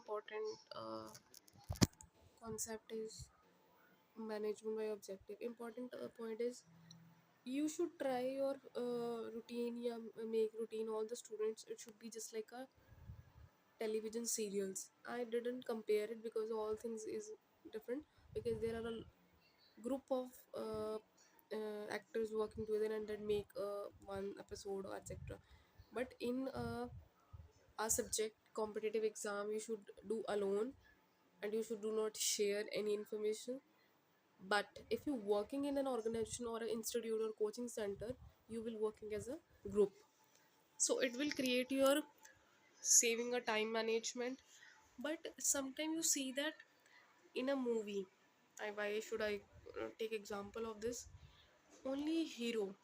important concept is management by objective. Important point is you should try your routine, yeah, make routine all the students. It should be just like a television serials. I didn't compare it because all things is different, because there are a group of actors working together and then make one episode or etc. But in a subject competitive exam you should do alone, and you should do not share any information. But if you're working in an organization or an institute or coaching center, you will working as a group, so it will create your saving a time management. But sometimes you see that in a movie, why should I take example of this, only hero.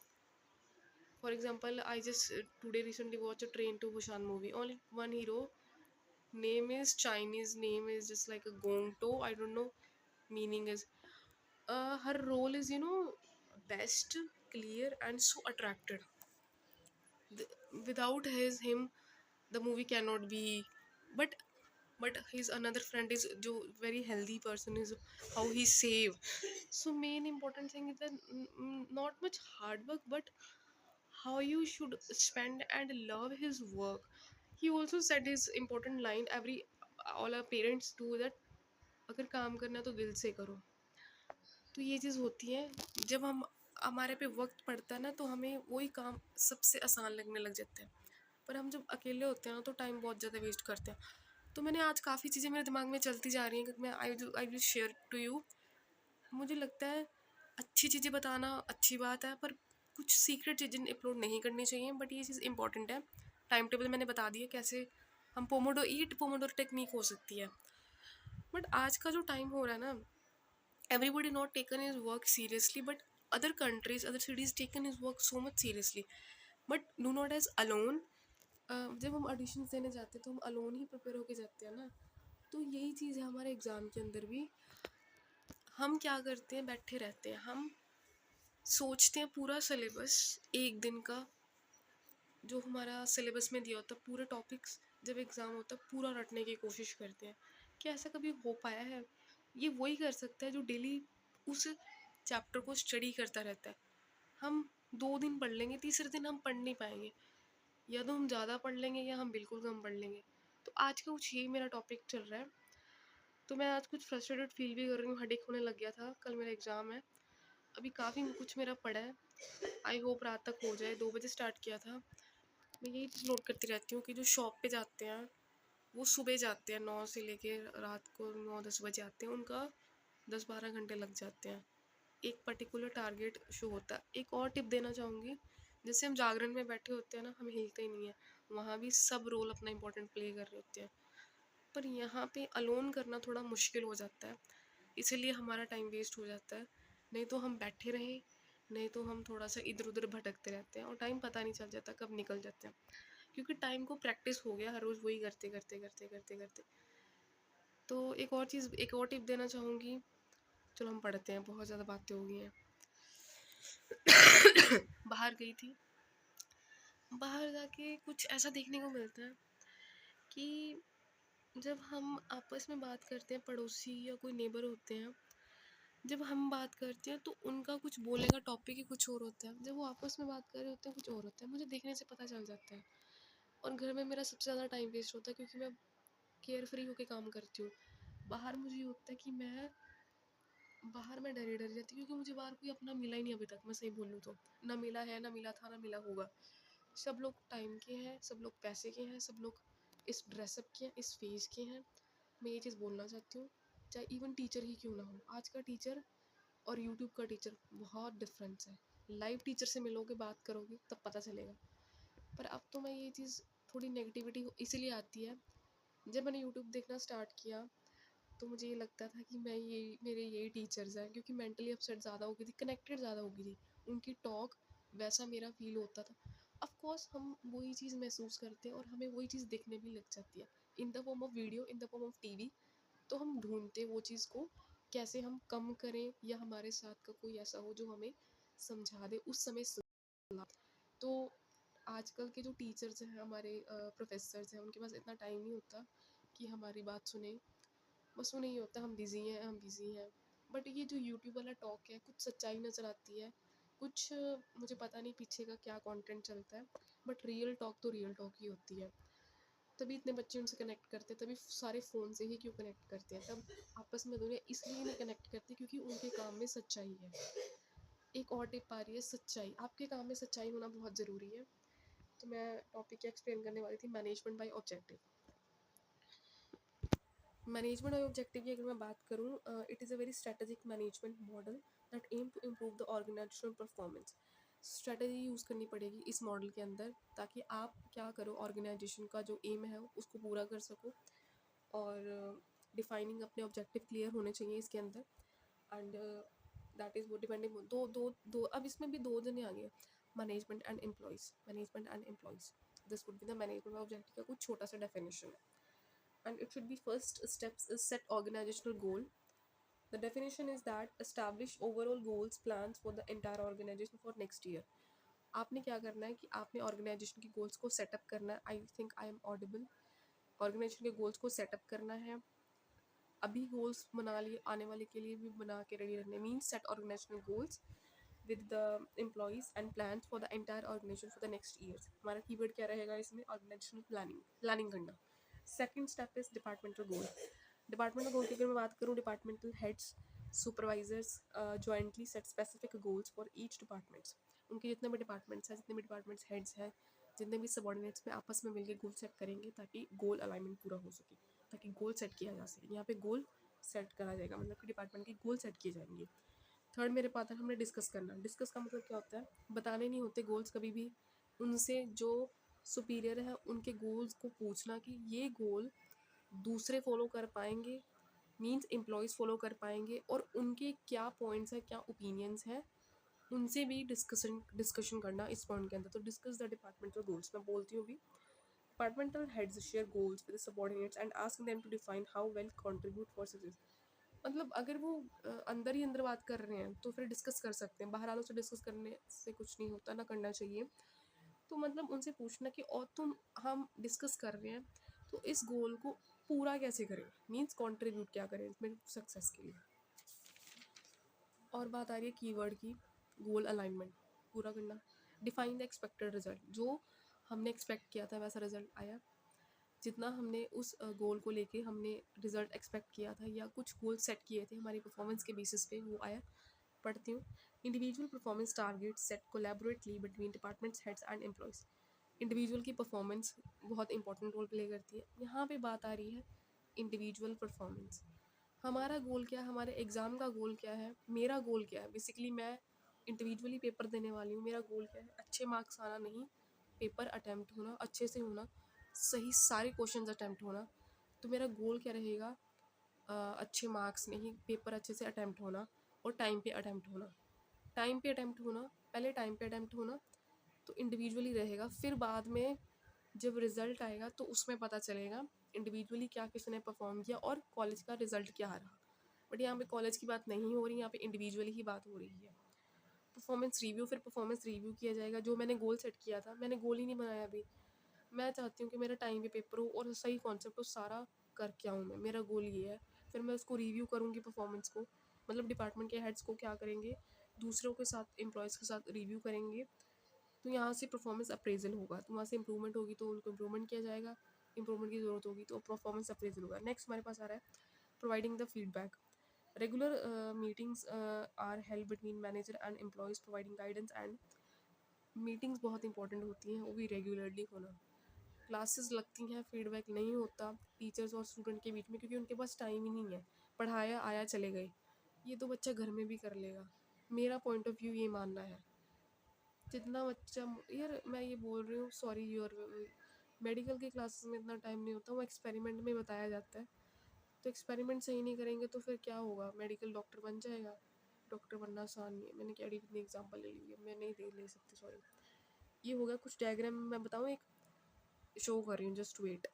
For example, I just today recently watched a Train to Busan movie, only one hero, name is Chinese, name is just like a Gongto, I don't know meaning is. Her role is, best, clear and so attracted. Th- Without him the movie cannot be. But his another friend is jo very healthy person is how he save. So main important thing is that not much hard work, but how you should spend and love his work. He also said his important line, every all our parents do that, अगर काम करना है तो दिल से करो. तो ये चीज़ होती है, जब हम हमारे पे वक्त पड़ता है ना तो हमें वही काम सबसे आसान लगने लग जाते हैं. पर हम जब अकेले होते हैं ना तो टाइम बहुत ज़्यादा वेस्ट करते हैं. तो मैंने आज काफ़ी चीज़ें मेरे दिमाग में चलती जा रही हैं कि मैं I will share to you. मुझे लगता है अच्छी चीज़ें बताना अच्छी बात है, पर कुछ सीक्रेट चीज़ें अपलोड नहीं करनी चाहिए. बट ये चीज़ इंपॉर्टेंट है. टाइम टेबल मैंने बता दिया कैसे हम पोमोडोर टेक्निक हो सकती है. बट आज का जो टाइम हो रहा है ना, everybody not taken his work seriously, but other countries, other cities taken his work so much seriously, but do not as alone. जब हम ऑडिशन देने जाते हैं तो हम अलोन ही प्रिपेयर होके जाते हैं ना. तो यही चीज़ है हमारे एग्ज़ाम के अंदर भी. हम क्या करते हैं, बैठे रहते हैं, हम सोचते हैं पूरा सिलेबस एक दिन का जो हमारा सिलेबस में दिया होता है, पूरे टॉपिक्स जब एग्ज़ाम होता है पूरा रटने की कोशिश करते हैं. क्या ऐसा कभी हो पाया है? ये वही कर सकता है जो डेली उस चैप्टर को स्टडी करता रहता है. हम 2 दिन पढ़ लेंगे, तीसरे दिन हम पढ़ नहीं पाएंगे. या तो हम ज़्यादा पढ़ लेंगे या हम बिल्कुल कम पढ़ लेंगे. तो आज का कुछ यही मेरा टॉपिक चल रहा है. तो मैं आज कुछ फ्रस्ट्रेटेड फील भी कर रही हूँ, हेडेक होने लग गया था, कल मेरा एग्ज़ाम है. अभी काफ़ी कुछ मेरा पड़ा है, आई होप रात तक हो जाए. 2 बजे स्टार्ट किया था. मैं यही चीज़ नोट करती रहती हूँ कि जो शॉप पे जाते हैं वो सुबह जाते हैं 9 से लेके रात को 9-10 बजे आते हैं, उनका 10-12 घंटे लग जाते हैं. एक पर्टिकुलर टारगेट शो होता है. एक और टिप देना चाहूँगी, जैसे हम जागरण में बैठे होते हैं ना, हम हिलते ही नहीं है, वहाँ भी सब रोल अपना इंपॉर्टेंट प्ले कर रहे होते हैं. पर यहाँ पे अलोन करना थोड़ा मुश्किल हो जाता है, इसीलिए हमारा टाइम वेस्ट हो जाता है. नहीं तो हम बैठे रहें, नहीं तो हम थोड़ा सा इधर उधर भटकते रहते हैं और टाइम पता नहीं चल जाता कब निकल जाते हैं, क्योंकि टाइम को प्रैक्टिस हो गया हर रोज़ वही करते करते करते करते करते. तो एक और टिप देना चाहूँगी. चलो हम पढ़ते हैं, बहुत ज़्यादा बातें हो गई हैं. बाहर गई थी, बाहर जाके कुछ ऐसा देखने को मिलता है कि जब हम आपस में बात करते हैं, पड़ोसी या कोई नेबर होते हैं, जब हम बात करते हैं तो उनका कुछ बोलने का टॉपिक ही कुछ और होता है, जब वो आपस में बात कर रहे होते हैं कुछ और होता है. मुझे देखने से पता चल जाता है. और घर में मेरा सबसे ज़्यादा टाइम वेस्ट होता है क्योंकि मैं केयर फ्री होकर काम करती हूँ. बाहर मुझे ये होता है कि बाहर मैं डरी डरी रहती हूँ, क्योंकि मुझे बाहर कोई अपना मिला ही नहीं अभी तक. मैं सही बोलूँ तो ना मिला है, ना मिला था, ना मिला होगा. सब लोग टाइम के हैं, सब लोग पैसे के हैं, सब लोग इस ड्रेसअप के हैं, इस फेस के हैं. मैं ये चीज़ बोलना चाहती हूँ. चाहे इवन टीचर ही क्यों ना हो, आज का टीचर और यूट्यूब का टीचर बहुत डिफरेंस है. लाइव टीचर से मिलोगे, बात करोगे, तब पता चलेगा. पर अब तो मैं ये चीज़ थोड़ी नेगेटिविटी इसीलिए आती है. जब मैंने यूट्यूब देखना स्टार्ट किया तो मुझे ये लगता था कि मेरे यही टीचर्स हैं, क्योंकि मेंटली अपसेट ज़्यादा हो गई थी, कनेक्टेड ज़्यादा हो गई थी. उनकी टॉक वैसा मेरा फील होता था. ऑफ कोर्स हम वही चीज़ महसूस करते हैं और हमें वही चीज़ देखने भी लग जाती है, in the form of video, in the form of TV. तो हम ढूंढते वो चीज़ को कैसे हम कम करें, या हमारे साथ का कोई ऐसा हो जो हमें समझा दे उस समय सुना. तो आजकल के जो टीचर्स हैं, हमारे प्रोफेसर्स हैं, उनके पास इतना टाइम नहीं होता कि कि हमारी बात सुने, बस वो नहीं होता, हम बिज़ी हैं, हम बिज़ी हैं। बट ये जो यूट्यूब वाला टॉक है, कुछ सच्चाई नज़र आती है, कुछ मुझे पता नहीं पीछे का क्या कंटेंट चलता है, बट रियल टॉक तो रियल टॉक ही होती है। तभी इतने बच्चे उनसे कनेक्ट करते हैं, तभी सारे फ़ोन से ही क्यों कनेक्ट करते हैं, तब आपस में दुनिया इसलिए नहीं कनेक्ट करती क्योंकि उनके काम में सच्चाई है। एक और टिप आ रही है, सच्चाई। आपके काम में सच्चाई होना बहुत ज़रूरी है। तो मैं टॉपिक एक्सप्लेन करने वाली थी, management by objective. Management by objective की अगर मैं बात करूँ, it is a very strategic management model that aim to improve the organizational performance. Strategy use करनी पड़ेगी इस मॉडल के अंदर, ताकि आप क्या करो, ऑर्गेनाइजेशन का जो एम है उसको पूरा कर सको। और डिफाइनिंग अपने ऑब्जेक्टिव क्लियर होने चाहिए इसके अंदर। एंड दैट इज़ वो डिपेंडिंग दो दो दो अब इसमें भी दो जने आ गए, management and employees. Management and employees, this would be the management objective का कुछ छोटा सा डेफिनेशन है। And it should be first steps is set organizational goal. The definition is that establish overall goals plans for the entire organization for next year. आपने क्या करना है कि आपने ऑर्गेनाइजेशन के गोल्स को सेटअप करना है। I think I am audible. Organization के गोल्स को सेटअप करना है, अभी गोल्स बना लिए, आने वाले के लिए भी बना के रेडी रखने। Means set organisational goals with the employees and plans for the entire organisation for the next year. हमारा कीवर्ड क्या रहेगा इसमें, ऑर्गेनाइजेशनल प्लानिंग करना। Second step is departmental goal. Departmental goal की अगर मैं बात करूँ, departmental heads supervisors jointly set specific goals for each departments. उनके जितने भी डिपार्टमेंट्स हैं, जितने भी डिपार्टमेंट्स हेड्स हैं, जितने भी सबॉर्डिनेट्स में आपस में मिलकर गोल सेट करेंगे ताकि गोल अलाइनमेंट पूरा हो सके, ताकि गोल सेट किया जा सके। यहाँ पे गोल सेट करा जाएगा, मतलब कि डिपार्टमेंट के गोल सेट किए जाएंगे। थर्ड मेरे पास है, हमने डिस्कस करना। डिस्कस का मतलब क्या होता है, बताने नहीं होते गोल्स कभी भी, उनसे जो सुपीरियर है उनके गोल्स को पूछना कि ये गोल दूसरे फॉलो कर पाएंगे, मीन्स एम्प्लॉयज़ फॉलो कर पाएंगे, और उनके क्या पॉइंट्स हैं, क्या ओपिनियंस हैं, उनसे भी डिस्कशन करना इस पॉइंट के अंदर। तो डिस्कस द डिपार्टमेंटल गोल्स, मैं बोलती हूँ भी। Departmental heads share goals with subordinates and ask them to define how well contribute for success. मतलब अगर वो अंदर ही अंदर बात कर रहे हैं तो फिर डिस्कस कर सकते हैं, बाहर वालों से डिस्कस करने से कुछ नहीं होता, ना करना चाहिए। तो मतलब उनसे पूछना कि और तुम, हम डिस्कस कर रहे हैं तो इस गोल को पूरा कैसे करें, मीन्स कंट्रीब्यूट क्या करें इसमें सक्सेस के लिए। और बात आ रही है कीवर्ड की, गोल अलाइनमेंट पूरा करना। डिफाइन द एक्सपेक्टेड रिजल्ट, जो हमने एक्सपेक्ट किया था वैसा रिजल्ट आया, जितना हमने उस गोल को लेके हमने रिजल्ट एक्सपेक्ट किया था या कुछ गोल सेट किए थे हमारी परफॉर्मेंस के बेसिस पे, वो आया। पढ़ती हूँ। Individual performance target set collaboratively between departments heads and employees. Individual की परफॉर्मेंस बहुत इंपॉर्टेंट रोल प्ले करती है। यहाँ पे बात आ रही है इंडिविजुअल परफॉर्मेंस। हमारा गोल क्या है, हमारे एग्ज़ाम का गोल क्या है, मेरा गोल क्या है। बेसिकली मैं इंडिविजुअली पेपर देने वाली हूँ, मेरा गोल क्या है, अच्छे मार्क्स आना नहीं, पेपर अटैम्प्ट होना, अच्छे से होना, सही सारे क्वेश्चंस अटैम्प्ट होना। तो मेरा गोल क्या रहेगा, अच्छे मार्क्स नहीं, पेपर अच्छे से अटैम्प्ट होना और टाइम पे अटैम्प्ट होना। टाइम पे अटैम्प्ट होना, पहले टाइम पे अटैम्प्ट होना तो इंडिविजुअली रहेगा, फिर बाद में जब रिज़ल्ट आएगा तो उसमें पता चलेगा इंडिविजुअली क्या किसने परफॉर्म किया और कॉलेज का रिज़ल्ट क्या रहा। बट यहाँ पे कॉलेज की बात नहीं हो रही, यहाँ पे इंडिविजुअली ही बात हो रही है। परफॉर्मेंस रिव्यू, फिर परफॉर्मेंस रिव्यू किया जाएगा। जो मैंने गोल सेट किया था, मैंने गोल ही नहीं बनाया अभी, मैं चाहती हूँ कि मेरा टाइम पे पेपर हो और सही कॉन्सेप्ट हो, सारा करके आऊँ मैं, मेरा गोल ये है। फिर मैं उसको रिव्यू करूँगी परफॉर्मेंस को, मतलब डिपार्टमेंट के हेड्स को क्या करेंगे, दूसरों के साथ एम्प्लॉयज़ के साथ रिव्यू करेंगे। तो यहाँ से परफॉर्मेंस अप्रेजल होगा, तो वहाँ से इंप्रूवमेंट होगी तो उनको इंप्रूवमेंट किया जाएगा, इंप्रूवमेंट की ज़रूरत होगी तो परफॉर्मेंस अप्रेजल होगा। नेक्स्ट हमारे पास आ रहा है providing the feedback. Regular meetings are held between manager and employees providing guidance and. Meetings बहुत इंपॉर्टेंट होती हैं, वो भी रेगुलरली होना। क्लासेस लगती हैं, फीडबैक नहीं होता टीचर्स और स्टूडेंट के बीच में, क्योंकि उनके पास टाइम ही नहीं है। पढ़ाया, आया, चले गए, ये तो बच्चा घर में भी कर लेगा। मेरा पॉइंट ऑफ व्यू ये मानना है। जितना बच्चा, यार मैं ये बोल रही हूँ, सॉरी योर, मेडिकल की क्लासेस में इतना टाइम नहीं होता, वो एक्सपेरिमेंट में बताया जाता है। तो एक्सपेरिमेंट सही नहीं करेंगे तो फिर क्या होगा, मेडिकल डॉक्टर बन जाएगा। डॉक्टर बनना आसान नहीं है, मैंने क्या इतनी एग्जांपल ले ली है, मैं नहीं ले सकती, सॉरी। ये हो गया कुछ डायग्राम मैं बताऊँ, एक शो कर रही हूँ, जस्ट वेट।